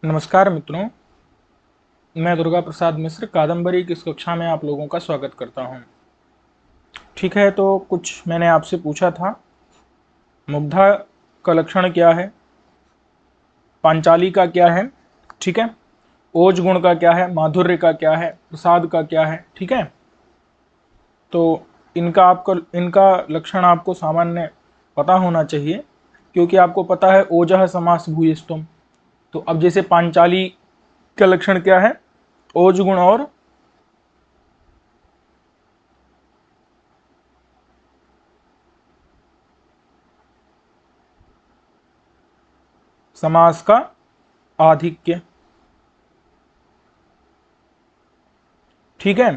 नमस्कार मित्रों, मैं दुर्गा प्रसाद मिश्र कादम्बरी की इस कक्षा में आप लोगों का स्वागत करता हूं। ठीक है, तो कुछ मैंने आपसे पूछा था, मुग्धा का लक्षण क्या है, पांचाली का क्या है, ठीक है, ओज गुण का क्या है, माधुर्य का क्या है, प्रसाद का क्या है, ठीक है। तो इनका लक्षण आपको सामान्य पता होना चाहिए, क्योंकि आपको पता है ओजः समास भूयिष्ठम। तो अब जैसे पांचाली का लक्षण क्या है, ओज गुण और समास का आधिक्य, ठीक है।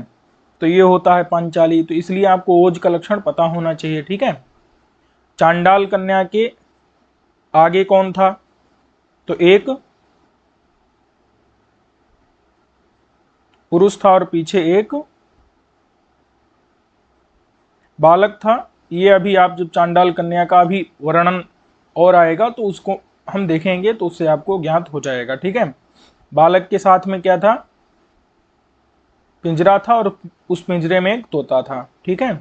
तो ये होता है पांचाली, तो इसलिए आपको ओज का लक्षण पता होना चाहिए, ठीक है। चांडाल कन्या के आगे कौन था, तो एक पुरुष था और पीछे एक बालक था। ये अभी आप जब चांडाल कन्या का भी वर्णन और आएगा तो उसको हम देखेंगे, तो उससे आपको ज्ञात हो जाएगा, ठीक है। बालक के साथ में क्या था, पिंजरा था और उस पिंजरे में एक तोता था, ठीक है।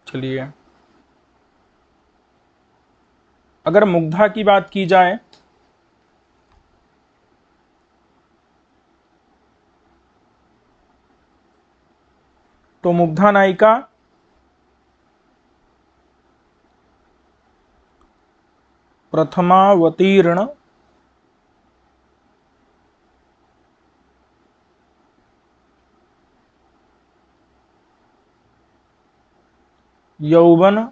चलिए, अगर मुग्धा की बात की जाए तो मुग्धा नायिका प्रथमावतीर्ण यौवन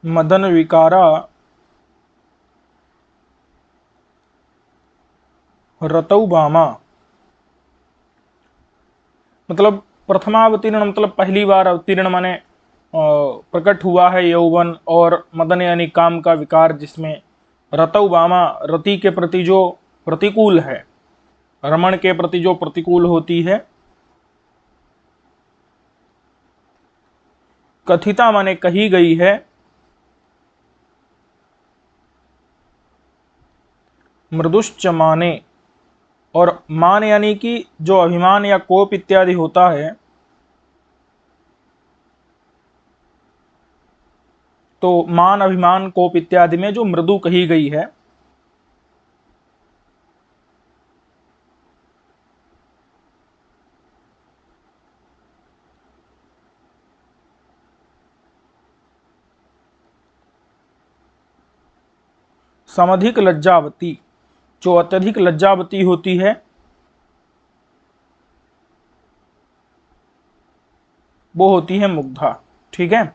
मदन विकारा रतौ बामा। मतलब प्रथमावतीर्ण मतलब पहली बार अवतीर्ण माने प्रकट हुआ है यौवन और मदन यानी काम का विकार, जिसमें रतौ बामा रति के प्रति जो प्रतिकूल है, रमण के प्रति जो प्रतिकूल होती है। कथिता माने कही गई है, मृदुश्च माने, और मान यानी कि जो अभिमान या कोप इत्यादि होता है, तो मान अभिमान कोप इत्यादि में जो मृदु कही गई है। समधिक लज्जावती, जो अत्यधिक लज्जावती होती है, वो होती है मुग्धा, ठीक है।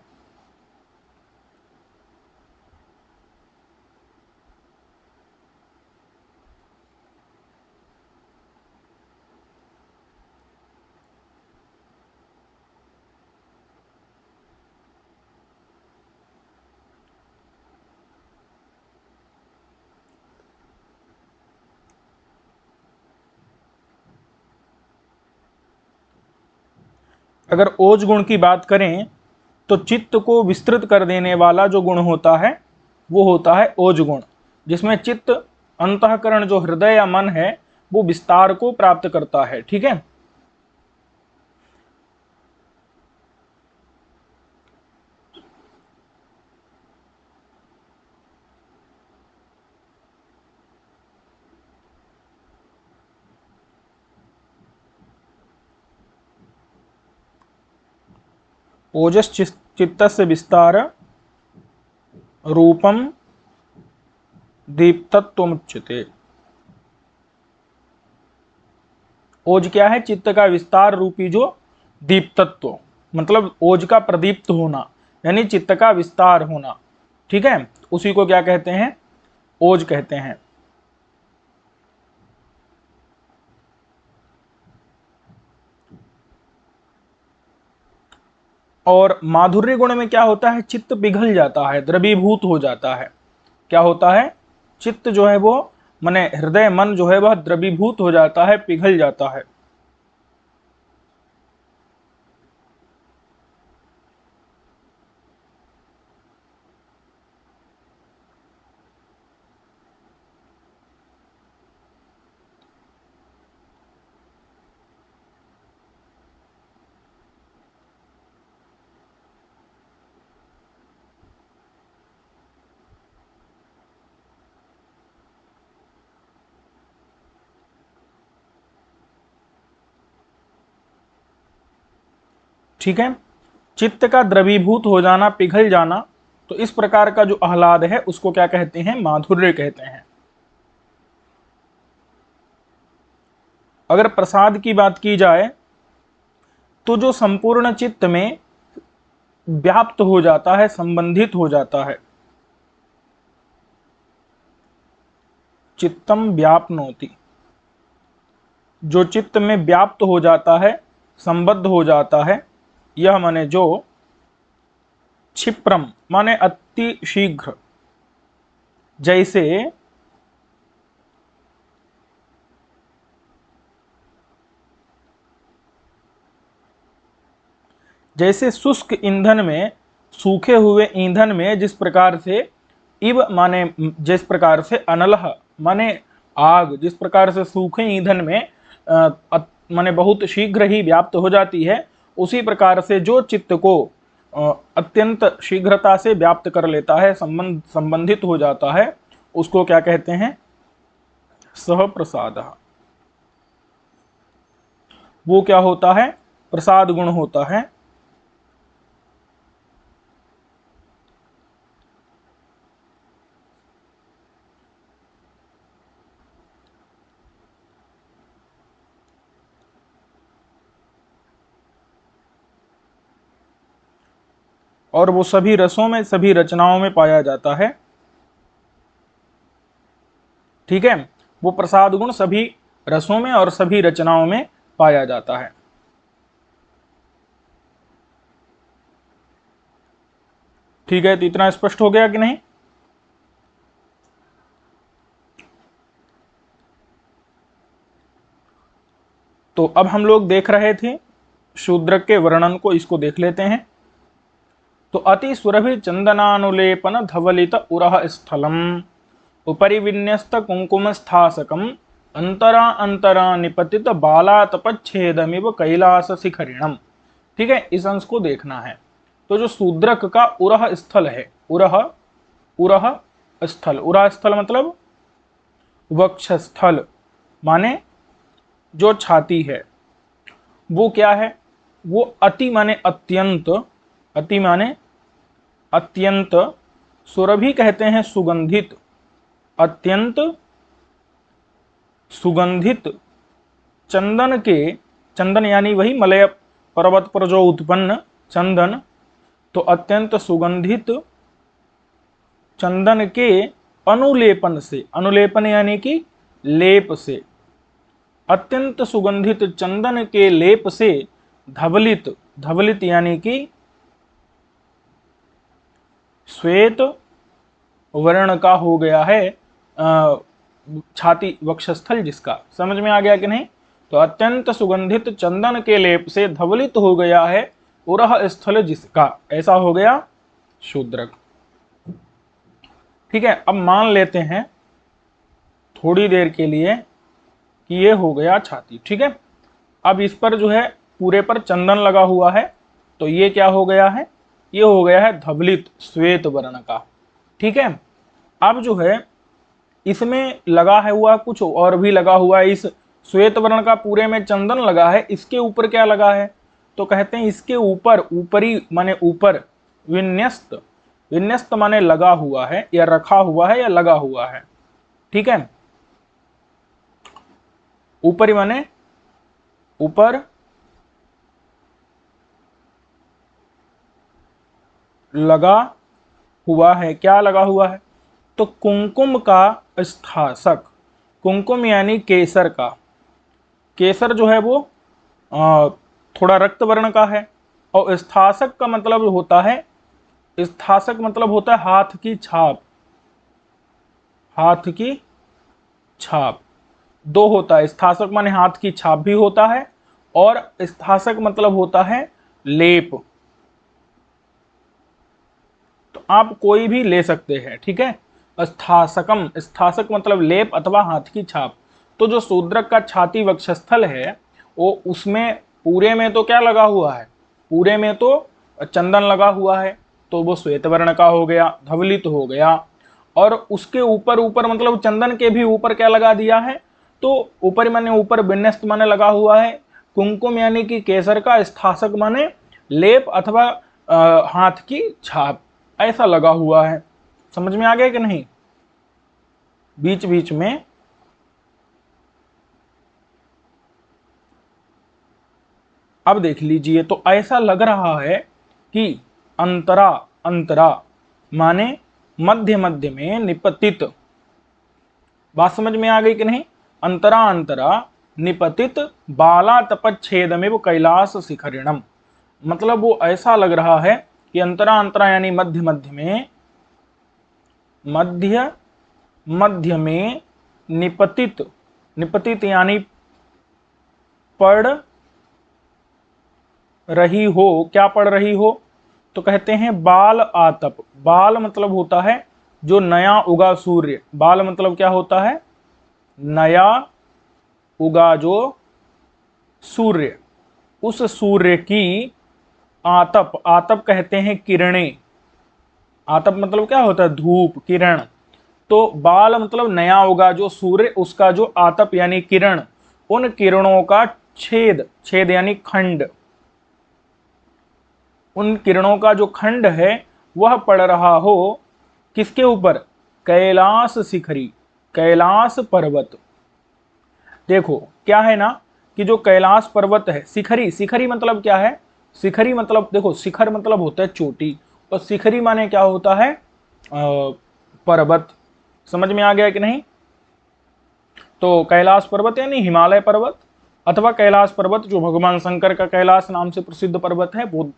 अगर ओज गुण की बात करें तो चित्त को विस्तृत कर देने वाला जो गुण होता है वो होता है ओज गुण, जिसमें चित्त अंतःकरण जो हृदय या मन है वो विस्तार को प्राप्त करता है, ठीक है। ओजस चित्तस्य विस्तार रूपम दीप्तत्वमुच्यते। ओज क्या है, चित्त का विस्तार रूपी जो दीप्तत्व, मतलब ओज का प्रदीप्त होना, यानी चित्त का विस्तार होना, ठीक है। उसी को क्या कहते हैं, ओज कहते हैं। और माधुर्य गुण में क्या होता है, चित्त पिघल जाता है, द्रवीभूत हो जाता है। क्या होता है, चित्त जो है वो माने हृदय मन जो है वह द्रवीभूत हो जाता है, पिघल जाता है। ठीक है। चित्त का द्रवीभूत हो जाना, पिघल जाना, तो इस प्रकार का जो आह्लाद है उसको क्या कहते हैं? माधुर्य कहते हैं। अगर प्रसाद की बात की जाए तो जो संपूर्ण चित्त में व्याप्त हो जाता है, संबंधित हो जाता है, चित्तम व्याप्नोति, जो चित्त में व्याप्त हो जाता है, संबद्ध हो जाता है, यह माने जो क्षिप्रम माने अति शीघ्र, जैसे शुष्क ईंधन में, सूखे हुए ईंधन में जिस प्रकार से इव माने जिस प्रकार से अनलह माने आग, जिस प्रकार से सूखे ईंधन में माने बहुत शीघ्र ही व्याप्त हो जाती है, उसी प्रकार से जो चित्त को अत्यंत शीघ्रता से व्याप्त कर लेता है, संबंधित हो जाता है, उसको क्या कहते हैं? सह प्रसादः। वो क्या होता है? प्रसाद गुण होता है। और वो सभी रसों में, सभी रचनाओं में पाया जाता है। ठीक है, वो प्रसाद गुण सभी रसों में और सभी रचनाओं में पाया जाता है। ठीक है, तो इतना स्पष्ट हो गया कि नहीं? तो अब हम लोग देख रहे थे शूद्रक के वर्णन को, इसको देख लेते हैं। तो अति सुरभि चंदनानुलेपन धवलित उरह स्थलम उपरि विन्यस्त कुंकुम स्थासकम अंतरा अंतरा निपतित बालातपच्छेदमिव कैलास शिखरिणम। ठीक है, इस अंश को देखना है। तो जो शूद्रक का उरह स्थल है, उरह उरह स्थल, उरह स्थल मतलब वक्षस्थल माने जो छाती है, वो क्या है? वो अति माने अत्यंत, अति माने अत्यंत, सुरभि कहते हैं सुगंधित, अत्यंत सुगंधित चंदन के, चंदन यानी वही मलय पर्वत पर जो उत्पन्न चंदन, तो अत्यंत सुगंधित चंदन के अनुलेपन से, अनुलेपन यानी कि लेप से, अत्यंत सुगंधित चंदन के लेप से धवलित, धवलित यानी कि श्वेत वर्ण का हो गया है छाती, वक्षस्थल जिसका। समझ में आ गया कि नहीं? तो अत्यंत सुगंधित चंदन के लेप से धवलित हो गया है उरह स्थल जिसका, ऐसा हो गया शूद्रक। ठीक है, अब मान लेते हैं थोड़ी देर के लिए कि ये हो गया छाती। ठीक है, अब इस पर जो है पूरे पर चंदन लगा हुआ है, तो ये क्या हो गया है? ये हो गया है धवलित, श्वेत वर्ण का। ठीक है, अब जो है इसमें लगा है हुआ कुछ और भी लगा हुआ है, इस श्वेत वर्ण का पूरे में चंदन लगा है, इसके ऊपर क्या लगा है? तो कहते हैं इसके ऊपर, ऊपरी माने ऊपर, विन्यस्त, विन्यस्त माने लगा हुआ है या रखा हुआ है या लगा हुआ है। ठीक है, ऊपरी माने ऊपर, लगा हुआ है। क्या लगा हुआ है? तो कुंकुम का स्थासक, कुंकुम यानी केसर का, केसर जो है वो थोड़ा रक्त वर्ण का है, और स्थासक का मतलब होता है, स्थासक मतलब होता है हाथ की छाप, हाथ की छाप। दो होता है, स्थासक माने हाथ की छाप भी होता है, और स्थासक मतलब होता है लेप। तो आप कोई भी ले सकते हैं। ठीक है, स्थासकम, स्थासक मतलब लेप अथवा हाथ की छाप। तो जो शूद्रक का छाती वक्षस्थल है, वो उसमें पूरे में तो क्या लगा हुआ है? पूरे में तो चंदन लगा हुआ है, तो वो श्वेत वर्ण का हो गया, धवलित हो गया। और उसके ऊपर, ऊपर मतलब चंदन के भी ऊपर क्या लगा दिया है? तो ऊपर माने ऊपर, विन्यस्त माने लगा हुआ है, कुंकुम यानी कि केसर का, स्थासक माने लेप अथवा हाथ की छाप ऐसा लगा हुआ है। समझ में आ गया कि नहीं? बीच बीच में अब देख लीजिए, तो ऐसा लग रहा है कि अंतरा, अंतरा माने मध्य मध्य में निपतित। बात समझ में आ गई कि नहीं? अंतरा अंतरा निपतित बाला तपच्छेदमेव कैलाश शिखरिणम, मतलब वो ऐसा लग रहा है कि अंतरा अंतरा यानी मध्य मध्य में, मध्य मध्य में निपतित, निपतित यानी पड़ रही हो। क्या पड़ रही हो? तो कहते हैं बाल आतप। बाल मतलब होता है जो नया उगा सूर्य। बाल मतलब क्या होता है? नया उगा जो सूर्य, उस सूर्य की आतप, आतप कहते हैं किरणें। आतप मतलब क्या होता है? धूप, किरण। तो बाल मतलब नया उगा जो सूर्य, उसका जो आतप यानी किरण, उन किरणों का छेद, छेद यानी खंड, उन किरणों का जो खंड है वह पड़ रहा हो किसके ऊपर? कैलाश शिखरी, कैलाश पर्वत। देखो क्या है ना कि जो कैलाश पर्वत है, शिखरी, शिखरी मतलब क्या है? शिखरी मतलब देखो, शिखर मतलब होता है चोटी, और शिखरी माने क्या होता है? पर्वत। समझ में आ गया कि नहीं? तो कैलाश पर्वत यानी हिमालय पर्वत, अथवा कैलाश पर्वत जो भगवान शंकर का कैलाश नाम से प्रसिद्ध पर्वत है, वो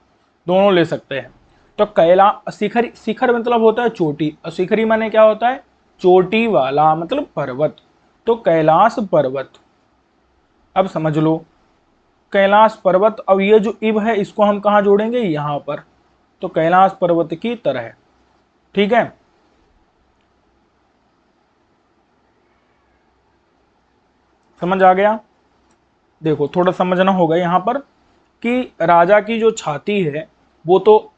दोनों ले सकते हैं। तो कैलाश, शिखर, शिखर मतलब होता है चोटी, और शिखरी माने क्या होता है? चोटी वाला, मतलब पर्वत। तो कैलाश पर्वत, अब समझ लो कैलाश पर्वत। अब ये जो इब है इसको हम कहाँ जोड़ेंगे? यहां पर। तो कैलाश पर्वत की तरह, ठीक है। समझ आ गया? देखो थोड़ा समझना होगा यहाँ पर कि राजा की जो छाती है वो तो,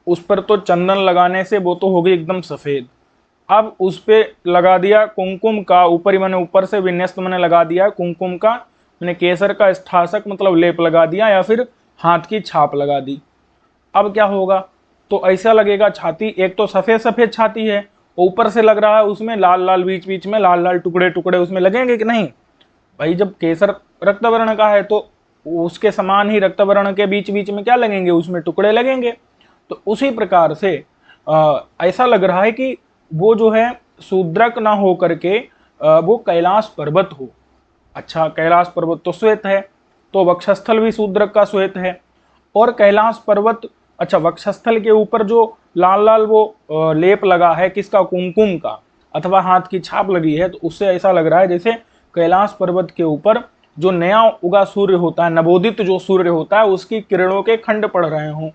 उस पर तो चंदन लगाने से वो तो हो गई एकदम सफेद। अब उस पे लगा दिया कुमकुम का, ऊपर ही मैंने ऊपर से विन्यस्त मैंने लगा दिया कुमकुम का, मैंने केसर का स्थासक मतलब लेप लगा दिया, या फिर हाथ की छाप लगा दी। अब क्या होगा? तो ऐसा लगेगा छाती, एक तो सफेद सफेद छाती है, ऊपर से लग रहा है उसमें लाल लाल, बीच बीच में लाल लाल टुकड़े टुकड़े उसमें लगेंगे कि नहीं? भाई जब केसर रक्त वर्ण का है तो उसके समान ही रक्त वर्ण के बीच बीच में क्या लगेंगे? उसमें टुकड़े लगेंगे। तो उसी प्रकार से ऐसा लग रहा है कि वो जो है शूद्रक ना हो करके वो कैलाश पर्वत हो। अच्छा, कैलाश पर्वत तो श्वेत है, तो वक्षस्थल भी शूद्रक का श्वेत है। और कैलाश पर्वत, अच्छा वक्षस्थल के ऊपर जो लाल लाल वो लेप लगा है किसका? कुमकुम का, अथवा हाथ की छाप लगी है, तो उससे ऐसा लग रहा है जैसे कैलाश पर्वत के ऊपर जो नया उगा सूर्य होता है, नवोदित जो सूर्य होता है, उसकी किरणों के खंड पड़ रहे हों।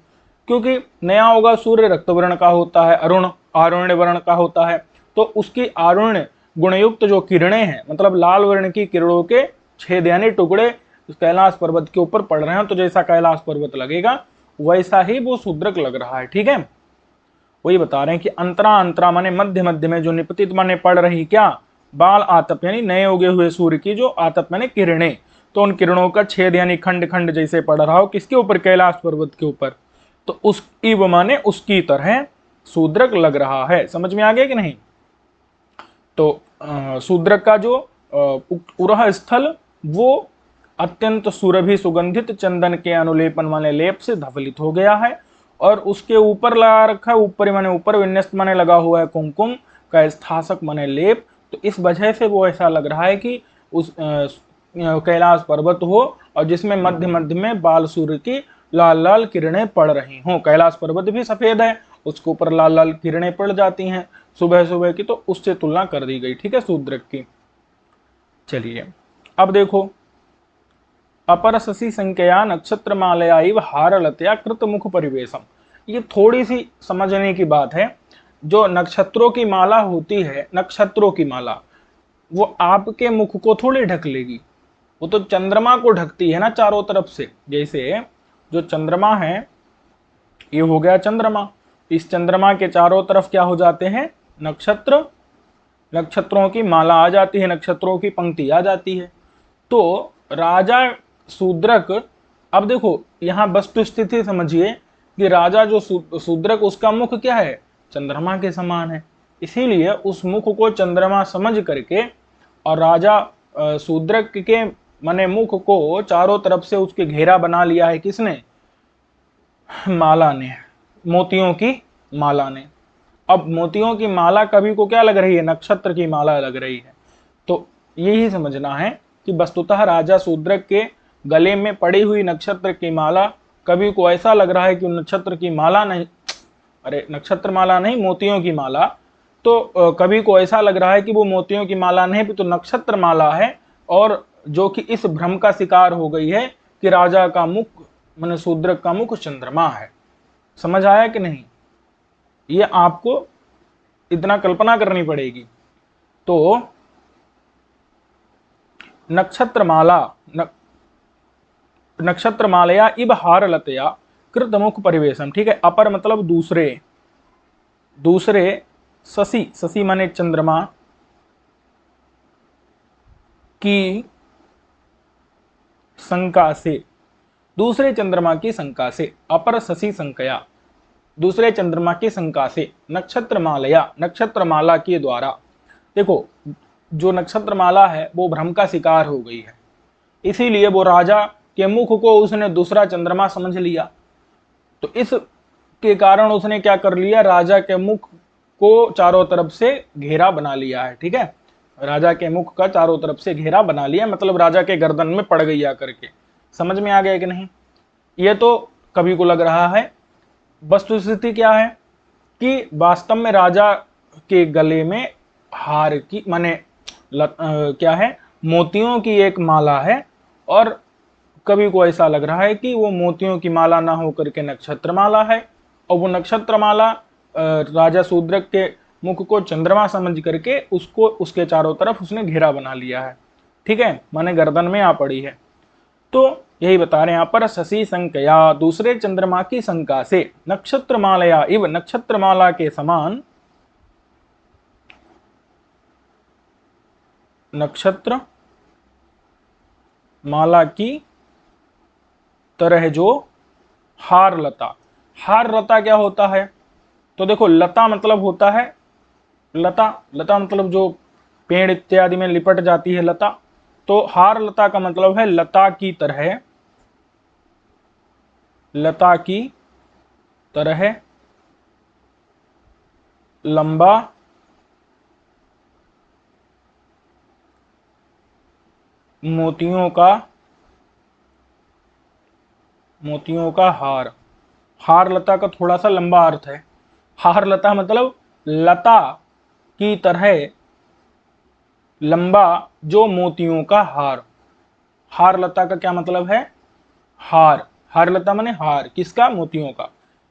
क्योंकि नया उगा सूर्य रक्तवर्ण का होता है, अरुण आरुण्य वर्ण का होता है, तो उसकी आरुण्य गुणयुक्त जो किरणें हैं, मतलब लाल वर्ण की किरणों के छेद यानी टुकड़े कैलाश पर्वत के ऊपर पड़ रहे हैं। तो जैसा कैलाश पर्वत लगेगा वैसा ही वो शूद्रक लग रहा है, ठीक है। वही बता रहे हैं कि अंतरा, अंतरा माने मध्य मध्य में, जो निपतित माने पड़ रही क्या? बाल आतप यानी नए उगे हुए सूर्य की जो आतप माने किरणें, तो उन किरणों का छेद यानी खंड खंड जैसे पड़ रहा हो किसके ऊपर? कैलाश पर्वत के ऊपर। तो उस इव माने उसकी तरह शूद्रक लग रहा है। समझ में आ गया कि नहीं? तो शूद्रक का जो उरह स्थल वो अत्यंत सुरभि सुगंधित चंदन के अनुलेपन वाले लेप से धवलित हो गया है, और उसके ऊपर लगा रखा है, ऊपर माने ऊपर, विन्यस्त माने लगा हुआ है कुमकुम का, स्थासक माने लेप। तो इस वजह से वो ऐसा लग रहा है कि उस कैलाश पर्वत हो, और जिसमें मध्य मध्य में बाल सूर्य की लाल लाल किरणें पड़ रही हों। कैलाश पर्वत भी सफेद है, उसके ऊपर लाल लाल किरणें पड़ जाती हैं सुबह सुबह की, तो उससे तुलना कर दी गई, ठीक है, शूद्रक की। चलिए अब देखो, अपर शशि संख्या नक्षत्र मालया इव हारलतया कृत मुख परिवेशम। ये थोड़ी सी समझने की बात है। जो नक्षत्रों की माला होती है, नक्षत्रों की माला, वो आपके मुख को थोड़ी ढक लेगी, वो तो चंद्रमा को ढकती है ना चारों तरफ से। जैसे जो चंद्रमा है, ये हो गया चंद्रमा, इस चंद्रमा के चारों तरफ क्या हो जाते हैं? नक्षत्र, नक्षत्रों की माला आ जाती है, नक्षत्रों की पंक्ति आ जाती है। तो राजा शूद्रक अब देखो यहाँ वस्तु स्थिति समझिए कि राजा जो शूद्रक, उसका मुख क्या है, चंद्रमा के समान है। इसीलिए उस मुख को चंद्रमा समझ करके और राजा शूद्रक के माने मुख को चारों तरफ से उसके घेरा बना लिया है। किसने? माला ने, मोतियों की माला ने। अब मोतियों की माला कवि को क्या लग रही है? नक्षत्र की माला लग रही है। तो यही समझना है कि वस्तुतः राजा शूद्रक के गले में पड़ी हुई नक्षत्र की माला कवि को ऐसा लग रहा है कि नक्षत्र की माला नहीं, अरे नक्षत्र माला नहीं, मोतियों की माला। तो कवि को ऐसा लग रहा है कि वो मोतियों की माला नहीं भी तो नक्षत्र माला है, और जो कि इस भ्रम का शिकार हो गई है कि राजा का मुख माने शूद्रक का मुख चंद्रमा है। समझ आया कि नहीं? ये आपको इतना कल्पना करनी पड़ेगी। तो नक्षत्रमाला नक्षत्रमालया इव हारलतया कृतमुख परिवेशम। ठीक है, अपर मतलब दूसरे, दूसरे शशि, शशि माने चंद्रमा की शंका से, दूसरे चंद्रमा की शंका से, अपर शशि संकया, दूसरे चंद्रमा की शंका से, नक्षत्रमालया नक्षत्रमाला के द्वारा। देखो जो नक्षत्रमाला है वो भ्रम का शिकार हो गई है, इसीलिए वो राजा के मुख को उसने दूसरा चंद्रमा समझ लिया। तो इस के कारण उसने क्या कर लिया, राजा के मुख को चारों तरफ से घेरा बना लिया है। ठीक है, राजा के मुख का चारों तरफ से घेरा बना लिया, मतलब राजा के गर्दन में पड़ गई आकर के। समझ में आ गया कि नहीं? ये तो कवि को लग रहा है। वस्तुस्थिति क्या है कि वास्तव में राजा के गले में हार की माने क्या है, मोतियों की एक माला है, और कवि को ऐसा लग रहा है कि वो मोतियों की माला ना होकर के नक्षत्र माला है, और वो नक्षत्र माला राजा शूद्रक के मुख को चंद्रमा समझ करके उसको उसके चारों तरफ उसने घेरा बना लिया है। ठीक है, माने गर्दन में आ पड़ी है। तो यही बता रहे हैं यहाँ पर, शशि संकया दूसरे चंद्रमा की शंका से, नक्षत्रमालया इव नक्षत्रमाला के समान, नक्षत्र माला की तरह जो हार लता। हार लता क्या होता है? तो देखो लता मतलब होता है, लता, लता मतलब जो पेड़ इत्यादि में लिपट जाती है लता। तो हार लता का मतलब है लता की तरह, लता की तरह लंबा मोतियों का हार। हार लता का थोड़ा सा लंबा अर्थ है। हार लता मतलब लता की तरह लंबा जो मोतियों का हार। हार लता का क्या मतलब है? हार, हार लता माने हार किसका? मोतियों का।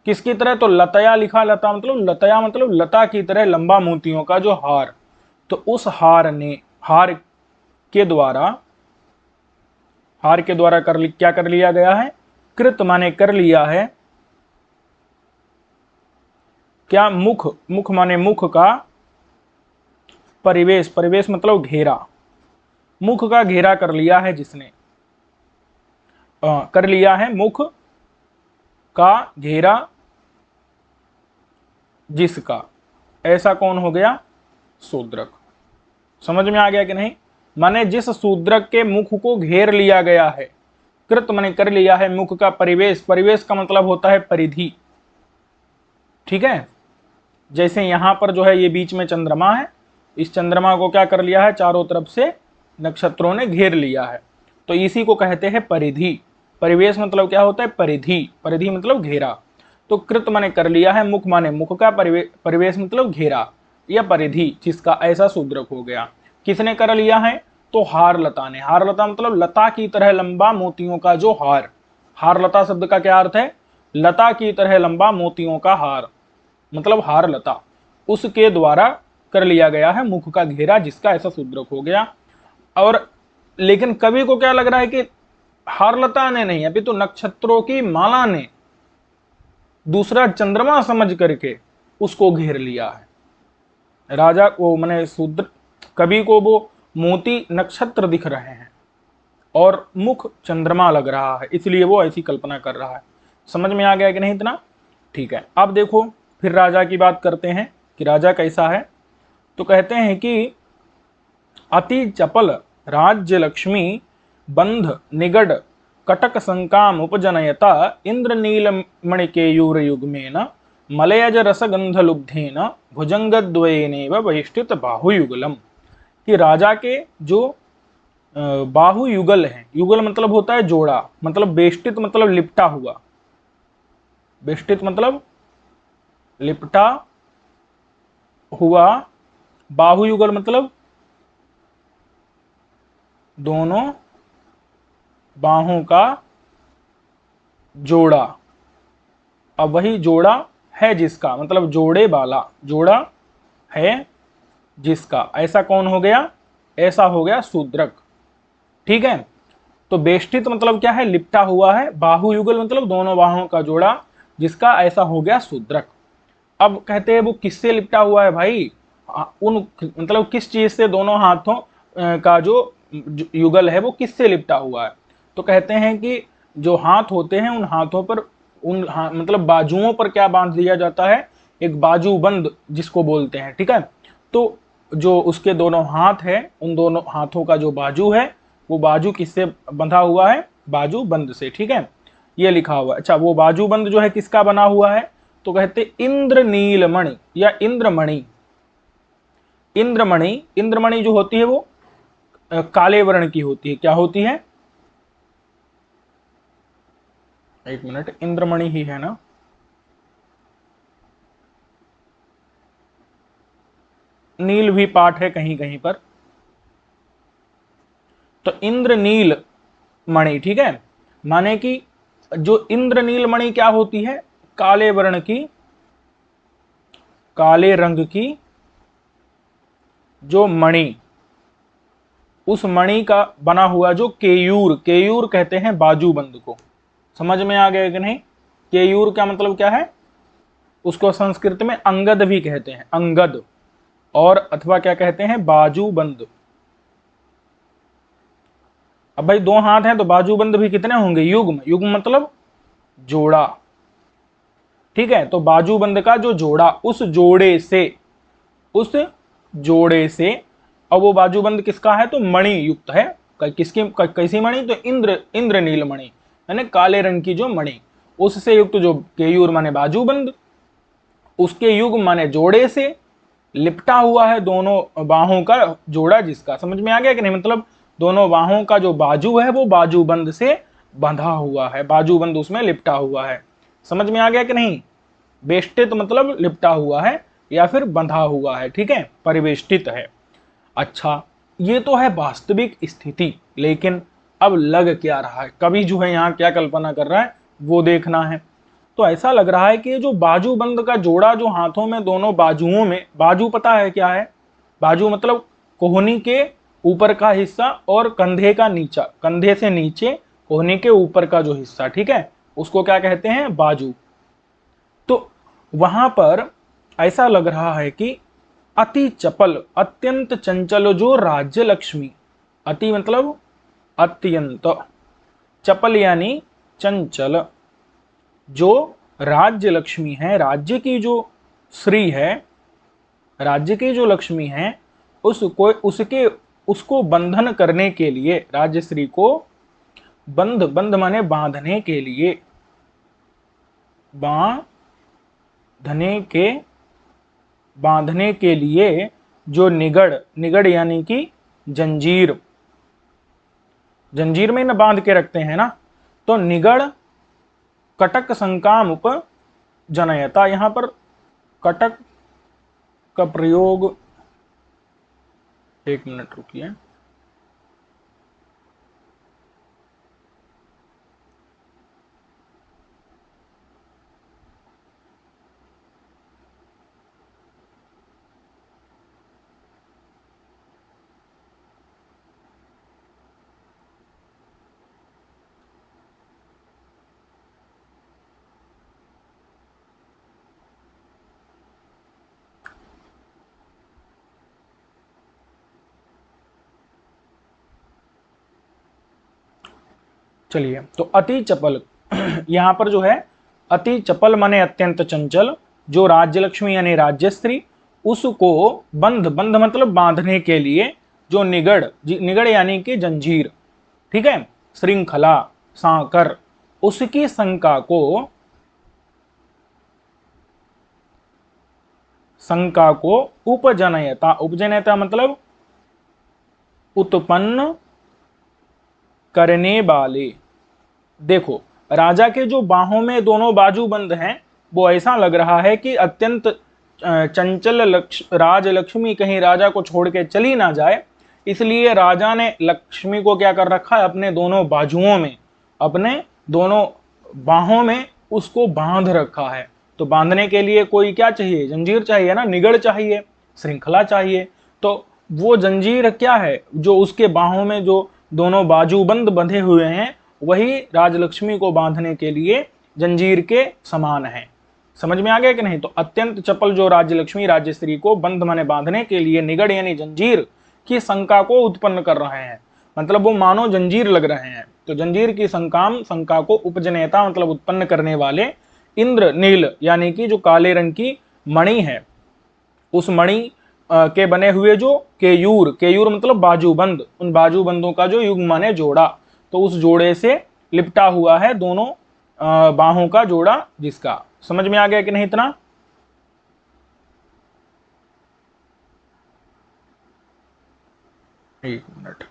किसकी तरह? तो लतया लिखा, लता मतलब लतया मतलब लता की तरह लंबा मोतियों का जो हार। तो उस हार के द्वारा, हार के द्वारा क्या कर लिया गया है? कृत माने कर लिया है, क्या? मुख, मुख माने मुख का परिवेश, परिवेश मतलब घेरा, मुख का घेरा कर लिया है जिसने, कर लिया है मुख का घेरा जिसका। ऐसा कौन हो गया? शूद्रक। समझ में आ गया कि नहीं? माने जिस शूद्रक के मुख को घेर लिया गया है, कृत माने कर लिया है मुख का परिवेश, परिवेश का मतलब होता है परिधि। ठीक है, जैसे यहां पर जो है ये बीच में चंद्रमा है, इस चंद्रमा को क्या कर लिया है? चारों तरफ से नक्षत्रों ने घेर लिया है, तो इसी को कहते हैं परिधि। परिवेश मतलब क्या होता है? परिधि, परिधि मतलब घेरा। तो कृत माने कर लिया है, मुख माने मुख का, परिवेश मतलब घेरा या परिधि जिसका, ऐसा शूद्रक हो गया। किसने कर लिया है? तो हार लता ने। हार लता मतलब लता की तरह लंबा मोतियों का जो हार। हार लता शब्द का क्या अर्थ है? लता की तरह लंबा मोतियों का हार, मतलब हार लता, उसके द्वारा कर लिया गया है मुख का घेरा जिसका, ऐसा शूद्रक हो गया। और लेकिन कवि को क्या लग रहा है कि हारलता ने नहीं, अभी तो नक्षत्रों की माला ने दूसरा चंद्रमा समझ करके उसको घेर लिया है। राजा को माने शूद्र, कवि को वो मोती नक्षत्र दिख रहे हैं, और मुख चंद्रमा लग रहा है, इसलिए वो ऐसी कल्पना कर रहा है। समझ में आ गया कि नहीं इतना? ठीक है, अब देखो फिर राजा की बात करते हैं कि राजा कैसा है। तो कहते हैं कि अति चपल राज्य लक्ष्मी बंध निगड कटक संकाम उपजनयता इंद्र नीलमणिकेयूर युग्मेन मलयज रसगंध लुब्धेन भुजंगद्वयेनेव वैष्टित बाहुयुगलम। कि राजा के जो बाहु युगल है, युगल मतलब होता है जोड़ा, मतलब बेष्टित मतलब लिपटा हुआ, बेष्टित मतलब लिपटा हुआ, बाहु युगल मतलब दोनों बाहों का जोड़ा। अब वही जोड़ा है जिसका, मतलब जोड़े वाला, जोड़ा है जिसका, ऐसा कौन हो गया? ऐसा हो गया शूद्रक। ठीक है, तो बेष्टित मतलब क्या है? लिपटा हुआ है। बाहुयुगल मतलब दोनों बाहों का जोड़ा, जिसका ऐसा हो गया शूद्रक। अब कहते हैं वो किससे लिपटा हुआ है भाई? उन मतलब किस चीज से दोनों हाथों का जो युगल है वो किससे लिपटा हुआ है? तो कहते हैं कि जो हाथ होते हैं उन हाथों पर मतलब बाजुओं पर क्या बांध दिया जाता है? एक बाजूबंद जिसको बोलते हैं। ठीक है, तो जो उसके दोनों हाथ है, उन दोनों हाथों का जो बाजू है वो बाजू किससे बंधा हुआ है? बाजूबंद से। ठीक है, ये लिखा हुआ है। अच्छा, वो बाजूबंद जो है किसका बना हुआ है? तो कहते इंद्र नीलमणि या इंद्रमणि। इंद्रमणि, इंद्रमणि जो होती है वो काले वर्ण की होती है। क्या होती है? एक मिनट, इंद्रमणि ही है ना? नील भी पाठ है कहीं कहीं पर। तो इंद्रनील मणि, ठीक है, माने कि जो इंद्रनील मणि क्या होती है? काले वर्ण की, काले रंग की जो मणि, उस मणि का बना हुआ जो केयूर, केयूर कहते हैं बाजूबंद को। समझ में आ गया कि नहीं? केयूर का मतलब क्या है? उसको संस्कृत में अंगद भी कहते हैं, अंगद, और अथवा क्या कहते हैं? बाजूबंद। अब भाई दो हाथ हैं तो बाजूबंद भी कितने होंगे? युग्म, युग्म मतलब जोड़ा। ठीक है, तो बाजूबंद का जो जोड़ा, उस जोड़े से, उस जोड़े से, अब वो बाजूबंद किसका है? तो मणि युक्त है। किसकी कैसी मणि? तो इंद्रनील मणि, यानी काले रंग की जो मणि, उससे युक्त जो केयूर माने बाजूबंद, उसके युग माने जोड़े से लिपटा हुआ है दोनों बाहों का जोड़ा जिसका। समझ में आ गया कि नहीं? मतलब दोनों बाहों का जो बाजू है वो बाजूबंद से बंधा हुआ है, बाजूबंद उसमें लिपटा हुआ है। समझ में आ गया कि नहीं? बेष्टित मतलब लिपटा हुआ है या फिर बंधा हुआ है। ठीक है, परिवेष्टित है। अच्छा, ये तो है वास्तविक स्थिति, लेकिन अब लग क्या रहा है? कवि जो है यहाँ क्या कल्पना कर रहा है वो देखना है। तो ऐसा लग रहा है कि ये जो बाजूबंद का जोड़ा, जो हाथों में दोनों बाजुओं में, बाजू पता है क्या है? बाजू मतलब कोहनी के ऊपर का हिस्सा और कंधे का नीचा, कंधे से नीचे कोहनी के ऊपर का जो हिस्सा, ठीक है, उसको क्या कहते हैं? बाजू। तो वहां पर ऐसा लग रहा है कि अति चपल, अत्यंत चंचल जो राज्य लक्ष्मी, अति मतलब अत्यंत, चपल यानी चंचल, जो राज्य लक्ष्मी है, राज्य की जो श्री है, राज्य की जो लक्ष्मी है, उसको उसके उसको बंधन करने के लिए, राज्य श्री को बंध, बंध माने बांधने के लिए, बांधने के, बांधने के लिए जो निगड़, निगड़ यानी कि जंजीर, जंजीर में न बांध के रखते हैं ना, तो निगड़ कटक संकाम उप जनयता, यहां पर कटक का प्रयोग, एक मिनट रुकिए। चलिए, तो अति चपल यहाँ पर जो है अति चपल माने अत्यंत चंचल, जो राज्य लक्ष्मी यानी राज्यश्री, उसको बंध, बंध मतलब बांधने के लिए, जो निगड़, निगड़ यानी कि जंजीर, ठीक है, श्रृंखला, सांकर, उसकी शंका को, शंका को उपजनयता, उपजनयता मतलब उत्पन्न करने वाले। देखो, राजा के जो बाहों में दोनों बाजू बंद हैं, वो ऐसा लग रहा है कि अत्यंत चंचल राज लक्ष्मी कहीं राजा को छोड़ के चली ना जाए, इसलिए राजा ने लक्ष्मी को क्या कर रखा है, अपने दोनों बाजुओं में, अपने दोनों बाहों में उसको बांध रखा है। तो बांधने के लिए कोई क्या चाहिए, जंजीर चाहिए ना, निगड़ चाहिए, श्रृंखला चाहिए। तो वो जंजीर क्या है, जो उसके बाहों में जो दोनों बाजूबंद बंधे हुए हैं, वही राजलक्ष्मी को बांधने के लिए जंजीर के समान है। समझ में आ गया कि नहीं? तो अत्यंत चपल जो राज्यलक्ष्मी राज्यश्री को बंध माने बांधने के लिए निगड़ यानी जंजीर की शंका को उत्पन्न कर रहे हैं, मतलब वो मानो जंजीर लग रहे हैं। तो जंजीर की शंका को उपजनेता मतलब उत्पन्न करने वाले इंद्र नील यानी कि जो काले रंग की मणि है, उस मणि के बने हुए जो केयूर, केयूर मतलब बाजूबंद, उन बाजूबंदों का जो युग्म माने जोड़ा, तो उस जोड़े से लिपटा हुआ है दोनों बाहों का जोड़ा जिसका। समझ में आ गया कि नहीं इतना? एक मिनट।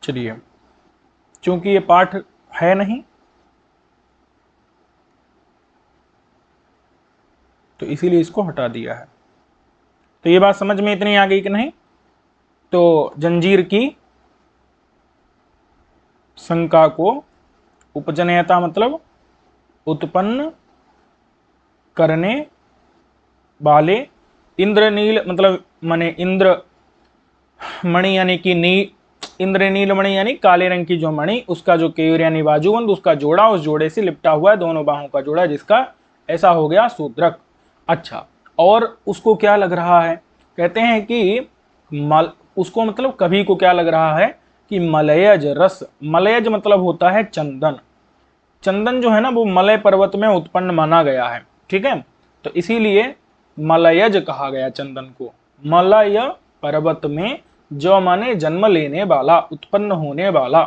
चलिए, क्योंकि ये पाठ है नहीं तो इसीलिए इसको हटा दिया है। तो ये बात समझ में इतनी आ गई कि नहीं? तो जंजीर की शंका को उपजनयता मतलब उत्पन्न करने वाले, इंद्रनील मतलब माने इंद्र मणि यानी कि इंद्रनील मणि यानी काले रंग की जो मणि, उसका जो केयूर यानी बाजूबंद, उसका जोड़ा, उस जोड़े से लिपटा हुआ है दोनों बाहों का जोड़ा, जिसका ऐसा हो गया शूद्रक। अच्छा, और उसको क्या लग रहा है, कहते हैं कि उसको मतलब कभी को क्या लग रहा है कि मलयज रस, मलयज मतलब होता है चंदन, चंदन जो है ना वो मलय पर्वत में उत्पन्न माना गया है, ठीक है, तो इसीलिए मलयज कहा गया चंदन को। मलय पर्वत में जो माने जन्म लेने वाला, उत्पन्न होने वाला,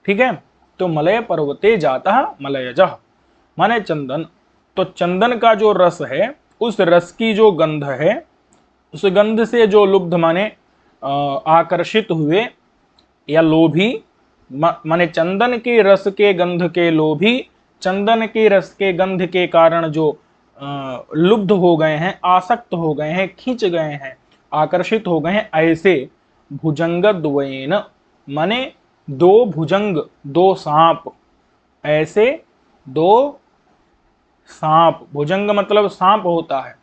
ठीक है, तो मलय पर्वते जाता मलयजः माने चंदन। तो चंदन का जो रस है, उस रस की जो गंध है, उस गंध से जो लुब्ध माने आकर्षित हुए या लोभी, माने चंदन के रस के गंध के लोभी, चंदन के रस के गंध के कारण जो लुब्ध हो गए हैं, आसक्त हो गए हैं, खींच गए हैं, आकर्षित हो गए हैं, ऐसे भुजंगद्वयेन माने दो भुजंग, दो सांप, ऐसे दो सांप, भुजंग मतलब सांप होता है,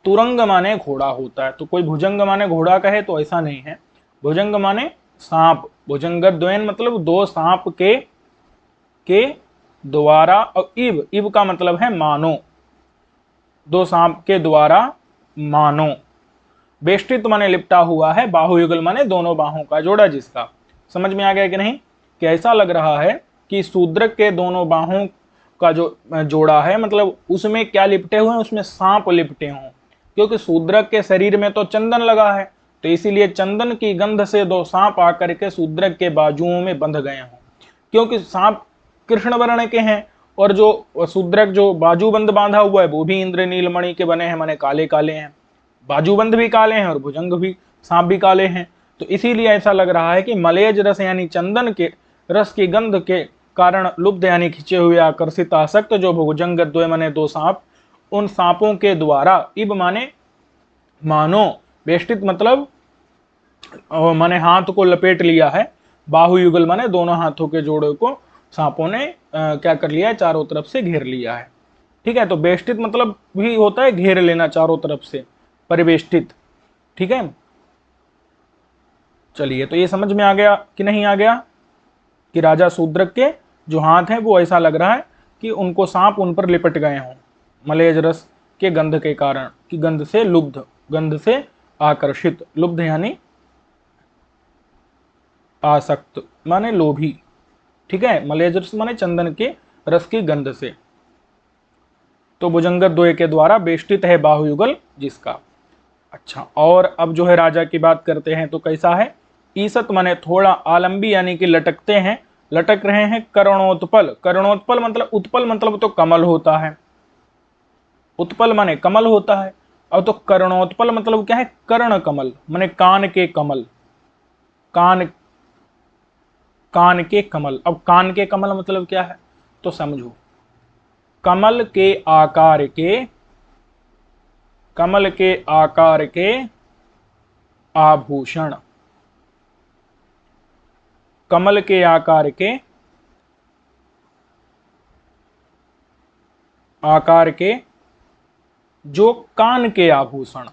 तुरंग माने घोड़ा होता है, तो कोई भुजंग माने घोड़ा कहे तो ऐसा नहीं है, भुजंग माने सांप, भुजंगद्वयन मतलब दो सांप के द्वारा, और इव, इव का मतलब है मानो, दो सांप के द्वारा मानो, बेष्टित माने लिपटा हुआ है, बाहुयुगल माने दोनों बाहों का जोड़ा जिसका। समझ में आ गया कि नहीं? कि ऐसा लग रहा है कि शूद्रक के दोनों बाहों का जो जोड़ा है, मतलब उसमें क्या लिपटे हुए हैं, उसमें सांप लिपटे हों, क्योंकि शूद्रक के शरीर में तो चंदन लगा है, तो इसीलिए चंदन की गंध से दो सांप आकर के शूद्रक के बाजुओं में बंध गए हों, क्योंकि सांप कृष्ण वर्ण के हैं, और जो शूद्रक जो बाजूबंद बांधा हुआ है वो भी इंद्र नीलमणि के बने हैं, माने काले काले हैं, बाजूबंद भी काले हैं और भुजंग भी, सांप भी काले हैं। तो इसीलिए ऐसा लग रहा है कि मलयज रस यानी चंदन के रस की गंध के कारण लुब्ध यानी खिंचे हुए, आकर्षित, आसक्त, जो भुजंग द्वय माने दो सांप, उन सांपों के द्वारा, इब माने मानो, बेष्टित मतलब माने हाथ को लपेट लिया है, बाहु युगल माने दोनों हाथों के जोड़े को सांपों ने क्या कर लिया है, चारों तरफ से घेर लिया है। ठीक है, तो बेष्टित मतलब भी होता है घेर लेना चारों तरफ से, परिवेष्टित। ठीक है, चलिए, तो ये समझ में आ गया कि नहीं आ गया कि राजा शूद्रक के जो हाथ हैं वो ऐसा लग रहा है कि उनको सांप उन पर लिपट गए हों, मलेज रस के गंध के कारण, कि गंध से लुब्ध, गंध से आकर्षित, लुब्ध यानी आसक्त माने लोभी। ठीक है, मलेज रस माने चंदन के रस की गंध से। तो भुजंग द्वय के द्वारा बेष्टित है बाहुयुगल जिसका। अच्छा, और अब जो है राजा की बात करते हैं तो कैसा है, ईसत माने थोड़ा, आलंबी यानी कि लटकते हैं, लटक रहे हैं, करणोत्पल, करणोत्पल मतलब, उत्पल मतलब तो कमल होता है, उत्पल माने कमल होता है, अब तो करणोत्पल मतलब क्या है, कर्ण कमल माने कान के कमल, कान, कान के कमल। अब कान के कमल मतलब क्या है तो समझो, कमल के आकार के, कमल के आकार के आभूषण, कमल के आकार के, आकार के जो कान के आभूषण,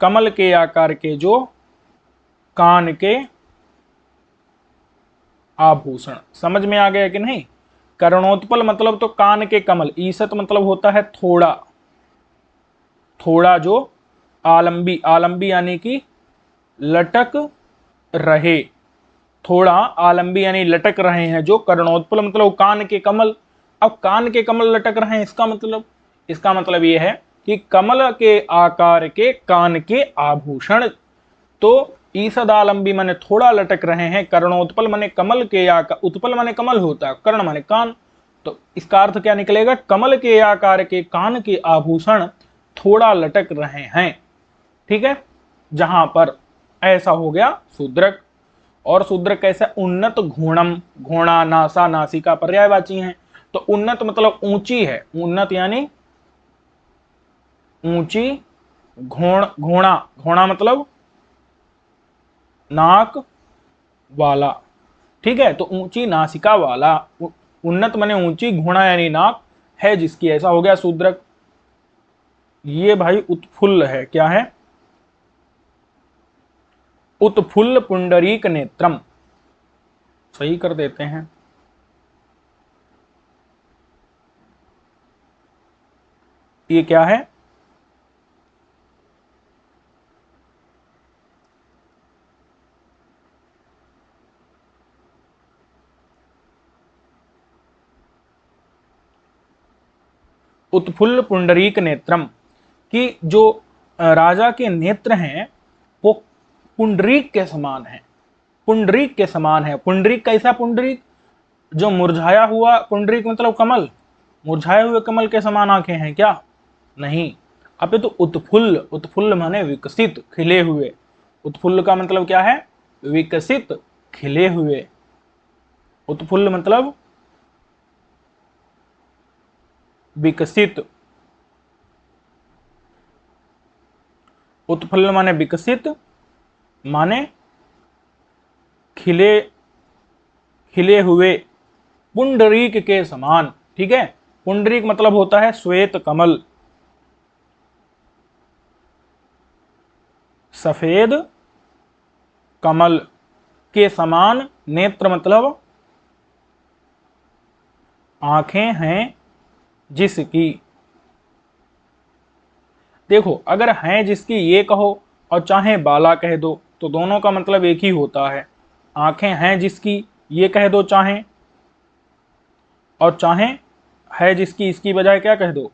कमल के आकार के जो कान के आभूषण। समझ में आ गया कि नहीं, करणोत्पल मतलब तो कान के कमल, ईसत मतलब होता है थोड़ा, थोड़ा जो, आलंबी, आलंबी यानी कि लटक रहे, थोड़ा आलंबी यानी लटक रहे हैं, जो करणोत्पल मतलब कान के कमल। अब कान के कमल लटक रहे हैं, इसका मतलब यह है कि कमल के आकार के कान के आभूषण। तो ईसद आलंबी माने थोड़ा लटक रहे हैं, करणोत्पल माने कमल के आकार, उत्पल माने कमल होता है, कर्ण माने कान, तो इसका अर्थ क्या निकलेगा, कमल के आकार के कान के आभूषण थोड़ा लटक रहे हैं। ठीक है, जहां पर ऐसा हो गया शूद्रक। और शूद्रक कैसा, उन्नत घोणम, घोणा, नासा, नासिका पर्यायवाची हैं, तो उन्नत मतलब ऊंची है, उन्नत यानी ऊंची, घोणा, घोणा मतलब नाक वाला। ठीक है, तो ऊंची नासिका वाला, उन्नत माने ऊंची, घोणा यानी नाक है जिसकी, ऐसा हो गया शूद्रक। ये भाई उत्फुल्ल है, क्या है, उत्फुल्ल पुंडरीक नेत्रम, सही कर देते हैं। ये क्या है, उत्फुल्ल पुंडरीक नेत्रम, कि जो राजा के नेत्र हैं वो पुंडरीक के समान है, पुंडरीक के समान है। पुंडरीक कैसा पुंडरीक, जो मुरझाया हुआ पुंडरीक मतलब कमल, मुरझाए हुए कमल के समान आंखें हैं क्या, नहीं। अब तो उत्फुल्ल, उत्फुल्ल माने विकसित, खिले हुए, उत्फुल्ल का मतलब क्या है, विकसित, खिले हुए, उत्फुल्ल मतलब विकसित, उत्फुल्ल माने विकसित, माने खिले, खिले हुए, पुंडरीक के समान। ठीक है, पुंडरीक मतलब होता है श्वेत कमल, सफेद कमल के समान, नेत्र मतलब आंखें हैं जिसकी। देखो, अगर हैं जिसकी ये कहो और चाहे बाला कह दो तो दोनों का मतलब एक ही होता है। आंखें हैं जिसकी ये कह दो चाहे, और चाहे है जिसकी इसकी बजाय क्या कह दो,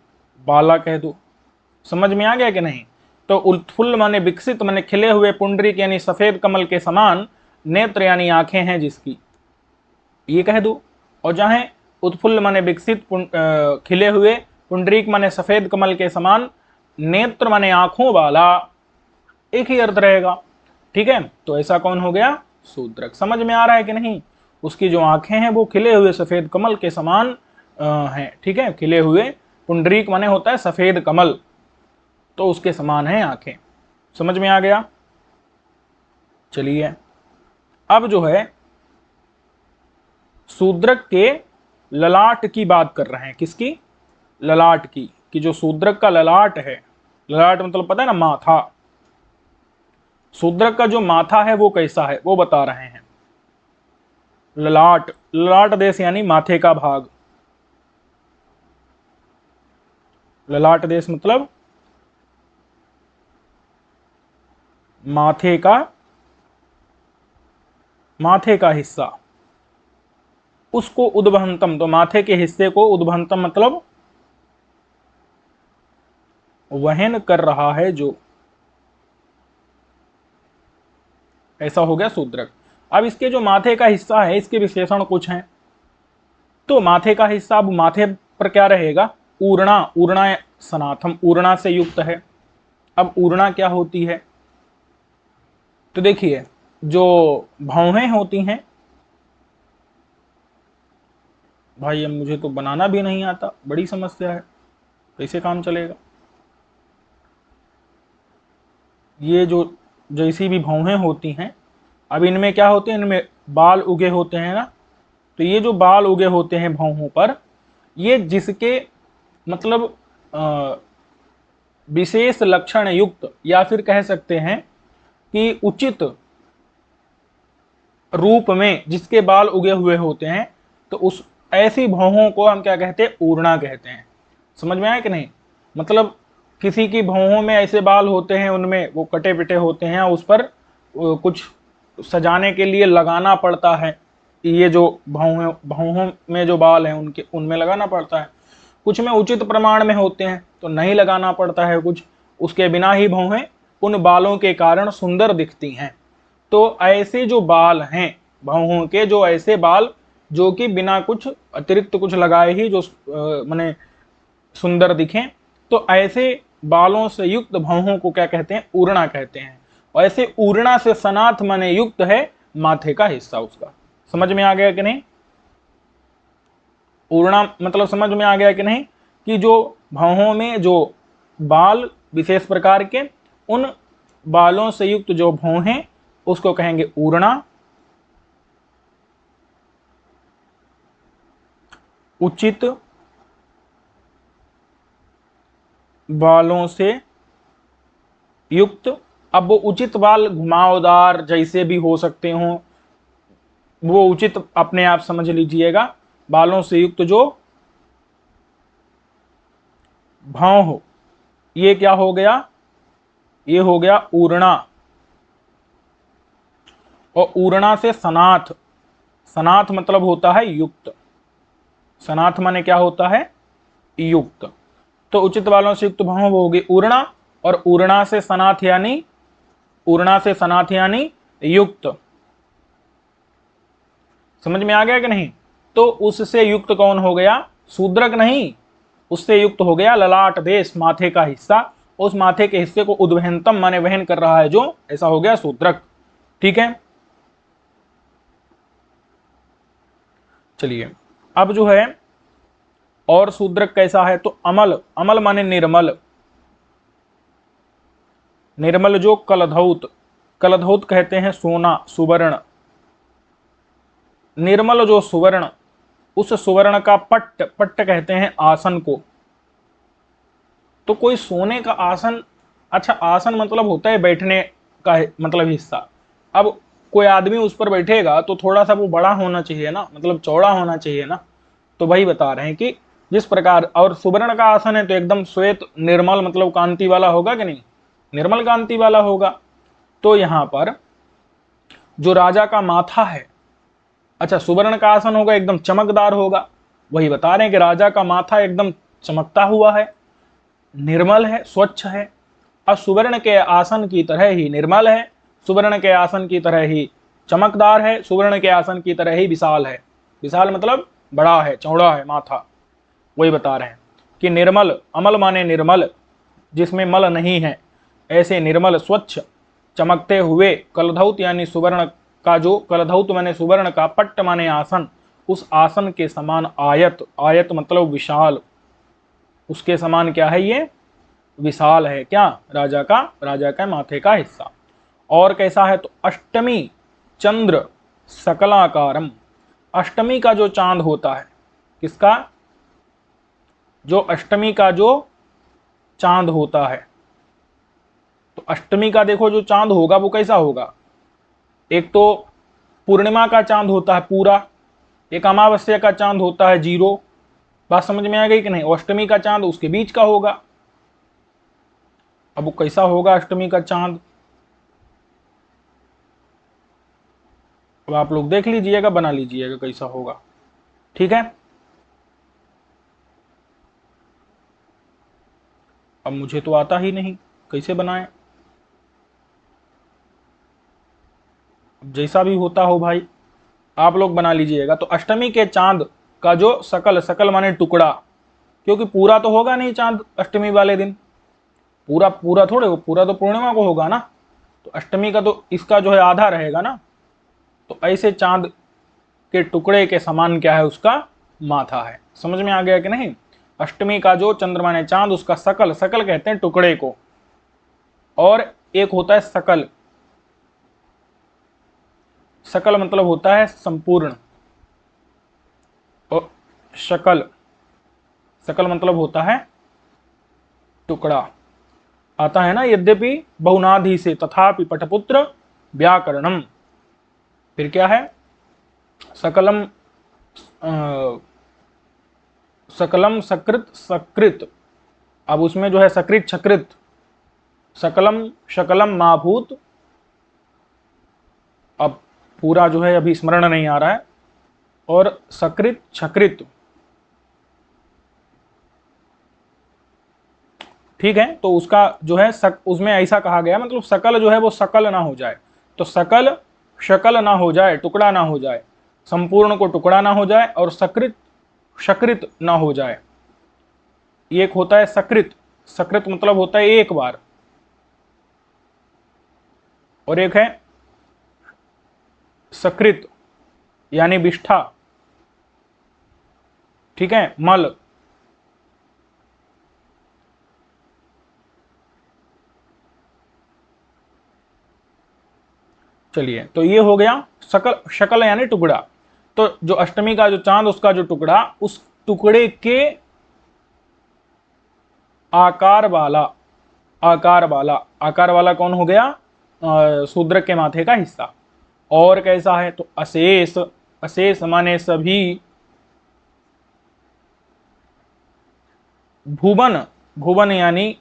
बाला कह दो। समझ में आ गया कि नहीं। तो उत्फुल्ल माने विकसित माने खिले हुए, पुंडरीक यानी सफेद कमल के समान, नेत्र यानी आंखें हैं जिसकी, ये कह दो। और चाहे उत्फुल्ल माने विकसित, खिले हुए, पुंडरीक माने सफेद कमल के समान, नेत्र माने आंखों वाला, एक ही अर्थ रहेगा। ठीक है, तो ऐसा कौन हो गया, शूद्रक। समझ में आ रहा है कि नहीं। उसकी जो आंखें हैं वो खिले हुए सफेद कमल के समान हैं। ठीक है, खिले हुए, पुंडरीक माने होता है सफेद कमल, तो उसके समान है आंखें। समझ में आ गया? चलिए अब जो है शूद्रक के ललाट की बात कर रहे हैं। किसकी? ललाट की, कि जो शूद्रक का ललाट है, ललाट मतलब पता है ना, माथा। शूद्रक का जो माथा है वो कैसा है वो बता रहे हैं। ललाट, ललाट देश यानी माथे का भाग। ललाट देश मतलब माथे का, माथे का हिस्सा, उसको उद्भंतम, तो माथे के हिस्से को उद्भंतम मतलब वहन कर रहा है जो, ऐसा हो गया शूद्रक। अब इसके जो माथे का हिस्सा है इसके विशेषण कुछ हैं। तो माथे का हिस्सा, अब माथे पर क्या रहेगा? ऊर्णा, ऊर्णा सनाथम, ऊर्णा से युक्त है। अब ऊर्णा क्या होती है? तो देखिए, जो भौहें होती हैं, भाई अब मुझे तो बनाना भी नहीं आता, बड़ी समस्या है, कैसे काम चलेगा? ये जो जैसी भी भौहें होती हैं, अब इनमें क्या होते हैं? इनमें बाल उगे होते हैं ना। तो ये जो बाल उगे होते हैं भौहों पर, ये जिसके मतलब विशेष लक्षण युक्त, या फिर कह सकते हैं कि उचित रूप में जिसके बाल उगे हुए होते हैं, तो उस ऐसी भौहों को हम क्या कहते हैं? ऊर्णा कहते हैं। समझ में आया कि नहीं? मतलब किसी की भौहों में ऐसे बाल होते हैं, उनमें वो कटे पिटे होते हैं, उस पर कुछ सजाने के लिए लगाना पड़ता है। ये जो भौहों में जो बाल हैं उनके, उनमें लगाना पड़ता है। कुछ में उचित प्रमाण में होते हैं तो नहीं लगाना पड़ता है, कुछ उसके बिना ही भौहें उन बालों के कारण सुंदर दिखती हैं। तो ऐसे जो बाल हैं भौहों के, जो ऐसे बाल जो कि बिना कुछ अतिरिक्त कुछ लगाए ही जो माने सुंदर दिखें, तो ऐसे बालों से युक्त भौहों को क्या कहते हैं? ऊर्णा कहते हैं। और ऐसे ऊर्णा से सनाथ माने युक्त है माथे का हिस्सा उसका। समझ में आ गया कि नहीं? ऊर्णा मतलब समझ में आ गया कि नहीं? कि जो भौहों में जो बाल विशेष प्रकार के, उन बालों से युक्त जो भौहें, उसको कहेंगे ऊर्णा। उचित बालों से युक्त, अब वो उचित बाल घुमावदार जैसे भी हो सकते हो, वो उचित अपने आप समझ लीजिएगा। बालों से युक्त जो भौं हो, ये क्या हो गया? ये हो गया ऊर्णा। और ऊर्णा से सनाथ, सनाथ मतलब होता है युक्त। सनाथ माने क्या होता है? युक्त। तो उचित बालों से युक्त भौं वो होगी ऊर्णा, और ऊर्णा से सनाथ यानी, ऊर्णा से सनाथ यानी युक्त। समझ में आ गया कि नहीं? तो उससे युक्त कौन हो गया? शूद्रक नहीं, उससे युक्त हो गया ललाट देश, माथे का हिस्सा। उस माथे के हिस्से को उद्वहनतम माने वहन कर रहा है जो, ऐसा हो गया शूद्रक। ठीक है, चलिए अब जो है और शूद्रक कैसा है? तो अमल, अमल माने निर्मल, निर्मल जो कलधौत, कलधौत कहते हैं सोना, सुवर्ण। निर्मल जो सुवर्ण, उस सुवर्ण का पट्ट, पट्ट कहते हैं आसन को। तो कोई सोने का आसन, अच्छा आसन मतलब होता है बैठने का मतलब हिस्सा। अब कोई आदमी उस पर बैठेगा तो थोड़ा सा वो बड़ा होना चाहिए ना, मतलब चौड़ा होना चाहिए ना। तो वही बता रहे हैं कि जिस प्रकार, और सुवर्ण का आसन है तो एकदम श्वेत निर्मल मतलब कांति वाला होगा कि नहीं? निर्मल कांति वाला होगा। तो यहां पर जो राजा का माथा है, अच्छा सुवर्ण का आसन होगा एकदम चमकदार होगा। वही बता रहे हैं कि राजा का माथा एकदम चमकता हुआ है, निर्मल है, स्वच्छ है। अब सुवर्ण के आसन की तरह ही निर्मल है, सुवर्ण के आसन की तरह ही चमकदार है, सुवर्ण के आसन की तरह ही विशाल है। विशाल मतलब बड़ा है, चौड़ा है माथा। वही बता रहे हैं कि निर्मल, अमल माने निर्मल, जिसमें मल नहीं है, ऐसे निर्मल स्वच्छ चमकते हुए कलधौत यानी सुवर्ण का जो कलधौत माने सुवर्ण का, पट्ट माने आसन, उस आसन के समान आयत, आयत मतलब विशाल, उसके समान क्या है ये, विशाल है क्या, राजा का माथे का हिस्सा। और कैसा है तो अष्टमी चंद्र सकलाकारम, अष्टमी का जो चांद होता है, किसका, जो अष्टमी का जो चांद होता है, तो अष्टमी का देखो जो चांद होगा वो कैसा होगा, एक तो पूर्णिमा का चांद होता है पूरा, एक अमावस्या का चांद होता है जीरो। बात समझ में आ गई कि नहीं। अष्टमी का चांद उसके बीच का होगा। अब वो कैसा होगा अष्टमी का चांद, अब आप लोग देख लीजिएगा, बना लीजिएगा कैसा होगा, ठीक है। अब मुझे तो आता ही नहीं, कैसे बनाएं, जैसा भी होता हो भाई आप लोग बना लीजिएगा। तो अष्टमी के चांद का जो सकल, सकल माने टुकड़ा, क्योंकि पूरा तो होगा नहीं चांद अष्टमी वाले दिन, पूरा पूरा थोड़े हो, पूरा तो पूर्णिमा को होगा ना, तो अष्टमी का तो इसका जो है आधा रहेगा ना। तो ऐसे चांद के टुकड़े के समान क्या है, उसका माथा है। समझ में आ गया कि नहीं। अष्टमी का जो चंद्रमा ने चांद, उसका सकल, सकल कहते हैं टुकड़े को, और एक होता है सकल, सकल मतलब होता है संपूर्ण, और शकल, सकल मतलब होता है टुकड़ा। आता है ना, यद्यपि बहुनाधि से तथापि पटपुत्र व्याकरणम, फिर क्या है सकलम, सकलम सकृत सकृत, अब उसमें जो है सकृत छकृत, सकलम शकलम माभूत, अब पूरा जो है अभी स्मरण नहीं आ रहा है, और सकृत छकृत, ठीक है। तो उसका जो है उसमें ऐसा कहा गया, मतलब सकल जो है वो सकल ना हो जाए, तो सकल शकल ना हो जाए, टुकड़ा ना हो जाए, संपूर्ण को टुकड़ा ना हो जाए, और सकृत शकृत ना हो जाए। एक होता है सकृत, सकृत मतलब होता है एक बार, और एक है सकृत यानी विष्ठा, ठीक है, मल। चलिए, तो ये हो गया सकल, शकल यानी टुकड़ा। तो जो अष्टमी का जो चांद, उसका जो टुकड़ा, उस टुकड़े के आकार वाला, आकार वाला, आकार वाला कौन हो गया, शूद्र के माथे का हिस्सा। और कैसा है तो अशेष, अशेष माने सभी, भुवन, भुवन यानी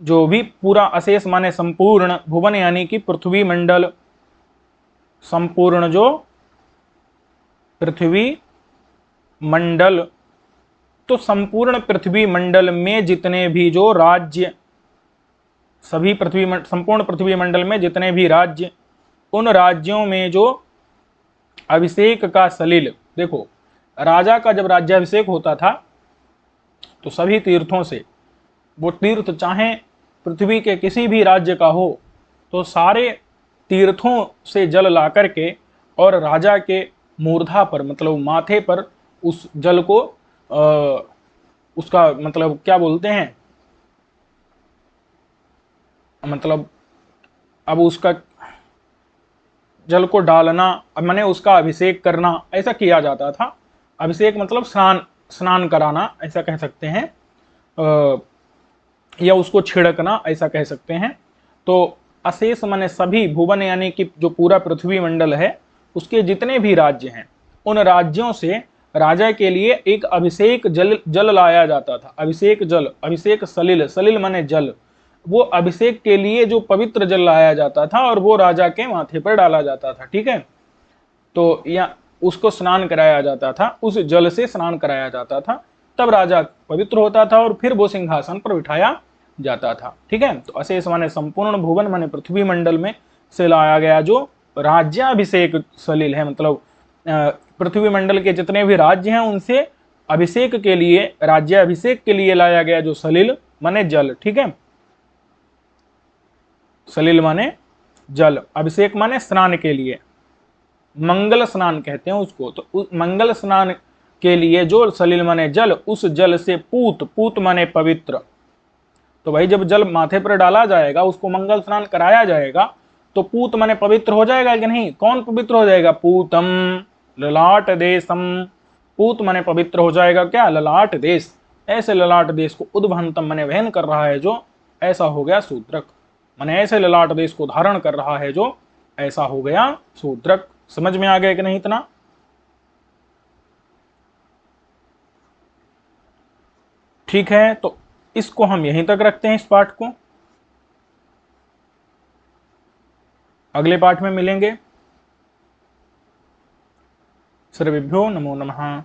जो भी पूरा, अशेष माने संपूर्ण, भुवन यानी कि पृथ्वी मंडल, संपूर्ण जो पृथ्वी मंडल, तो संपूर्ण पृथ्वी मंडल में जितने भी जो राज्य, सभी पृथ्वी संपूर्ण पृथ्वी मंडल में जितने भी राज्य, उन राज्यों में जो अभिषेक का सलिल, देखो राजा का जब राज्याभिषेक होता था तो सभी तीर्थों से, वो तीर्थ चाहे पृथ्वी के किसी भी राज्य का हो, तो सारे तीर्थों से जल ला करके और राजा के मूर्धा पर, मतलब माथे पर उस जल को उसका मतलब क्या बोलते हैं, मतलब अब उसका जल को डालना, अब मैंने उसका अभिषेक करना, ऐसा किया जाता था। अभिषेक मतलब स्नान, स्नान कराना ऐसा कह सकते हैं, या उसको छिड़कना ऐसा कह सकते हैं। तो अशेष माने सभी, भुवन यानी कि जो पूरा पृथ्वी मंडल है, उसके जितने भी राज्य हैं, उन राज्यों से राजा के लिए एक अभिषेक जल, जल लाया जाता था। अभिषेक जल, अभिषेक सलिल, सलिल माने जल, वो अभिषेक के लिए जो पवित्र जल लाया जाता था और वो राजा के माथे पर डाला जाता था, ठीक है। तो या उसको स्नान कराया जाता था, उस जल से स्नान कराया जाता था, तब राजा पवित्र होता था और फिर वो सिंहासन पर बिठाया जाता था, ठीक है। तो अशेष माने संपूर्ण, भुवन माने पृथ्वी मंडल में से लाया गया जो राज्याभिषेक सलिल है, मतलब पृथ्वी मंडल के जितने भी राज्य हैं उनसे अभिषेक के लिए, राज्याभिषेक के लिए लाया गया जो सलिल माने जल, ठीक है। सलिल माने जल, अभिषेक माने स्नान के लिए, मंगल स्नान कहते हैं उसको। तो मंगल स्नान के लिए जो सलिल माने जल, उस जल से पूत, पूत माने पवित्र। तो भाई जब जल माथे पर डाला जाएगा, उसको मंगल स्नान कराया जाएगा, तो पूत माने पवित्र हो जाएगा कि नहीं? कौन पवित्र हो जाएगा? पूतम ललाट देशम। पूत माने पवित्र हो जाएगा क्या? ललाट देश। ऐसे ललाट देश को उद्भंतम माने वहन कर रहा है जो, ऐसा हो गया शूद्रक। माने ऐसे ललाट देश को धारण कर रहा है जो, ऐसा हो गया शूद्रक। समझ में आ गया कि नहीं इतना? ठीक है, तो इसको हम यहीं तक रखते हैं, इस पाठ को। अगले पाठ में मिलेंगे। सर्वेभ्यो नमो नमः।